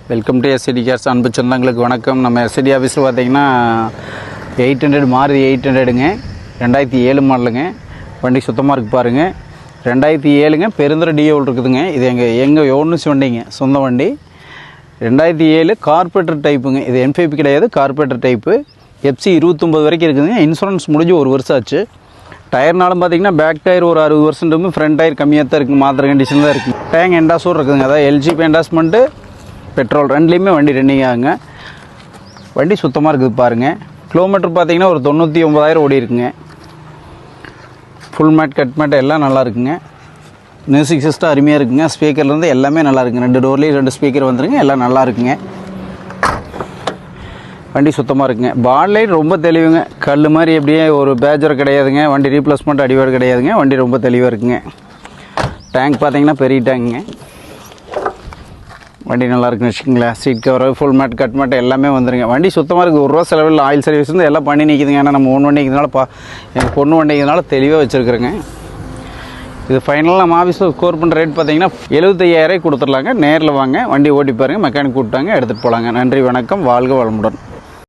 Welcome to SCD CARES. அன்பு சொந்தங்களுக்கு வணக்கம். நம்ம எஸ்சிடி ஆஃபீஸில் பார்த்தீங்கன்னா 800 மாருதி 800ங்க 2007 மாடலுங்க. வண்டி சுத்தமாக இருக்குது பாருங்கள். 2007ங்க பெருந்துறை டிஓவில் இருக்குதுங்க. இது எங்கள் ஓனர்ஸ் வண்டிங்க, சொந்த வண்டி. 2007 கார்பரேட்டர் டைப்புங்க. இது என்ஃபைபி கிடையாது, கார்பரேட்டர் டைப்பு. எஃப்சி 29 வரைக்கும் இருக்குதுங்க. இன்சூரன்ஸ் முடிஞ்சு 1 வருஷம் ஆச்சு. டயர்னாலும் பார்த்தீங்கன்னா பேக் டயர் ஒரு 60% ஃப்ரண்ட் டயர் கம்மியாக தான் இருக்குது, மாத்திர கண்டிஷன் தான் இருக்குது. டேங்க் எண்டாஸும் இருக்குதுங்க. அதாவது எல்ஜிபி எண்டாஸ்மெண்ட்டு பெட்ரோல் ரெண்டுலேயுமே வண்டி ரன்னிங் ஆகுங்க. வண்டி சுத்தமாக இருக்குது பாருங்கள். கிலோமீட்டர் பார்த்தீங்கன்னா ஒரு 99,000 ஓடி இருக்குங்க. ஃபுல் மேட் கட் மேட் எல்லாம் நல்லா இருக்குங்க. மியூசிக் சிஸ்டம் அருமையாக இருக்குங்க. ஸ்பீக்கர்லேருந்து எல்லாமே நல்லா இருக்குங்க. 2 டோர்லேயும் 2 ஸ்பீக்கர் வந்துருங்க. எல்லாம் நல்லா இருக்குங்க. வண்டி சுத்தமாக இருக்குங்க. பாட்லைட் ரொம்ப தெளிவுங்க. கல் மாதிரி எப்படியே ஒரு பேஜர் கிடையாதுங்க. வண்டி ரீப்ளேஸ்மெண்ட் அடிவாடு கிடையாதுங்க. வண்டி ரொம்ப தெளிவாக இருக்குங்க. டேங்க் பார்த்தீங்கன்னா பெரிய டேங்குங்க. வண்டி நல்லா இருக்குன்னு வச்சுக்கோங்களேன். Seat cover, full mat cut mat எல்லாமே வந்துருங்க. வண்டி சுத்தமாக இருக்குது. 1 ரூபா செலவில் ஆயில் சர்வீஸ் வந்து எல்லாம் பண்ணி நிற்கிதுங்க. ஏன்னா நம்ம ஓன் வண்டிக்கிறதுனால எங்கள் பொண்ணு வண்டிக்கிறதுனால தெளிவாக வச்சுருக்குறேங்க. இது ஃபைனலாக நம்ம ஆஃபீஸில் ஸ்கோர் பண்ணுற ரேட் பார்த்தீங்கன்னா 75,000 கொடுத்துடலாங்க. நேரில் வாங்க, வண்டி ஓட்டி பாருங்கள், மெக்கானிக் கூப்பிட்டாங்க, எடுத்துகிட்டு போகலாங்க. நன்றி, வணக்கம், வாழ்க வளமுடன்.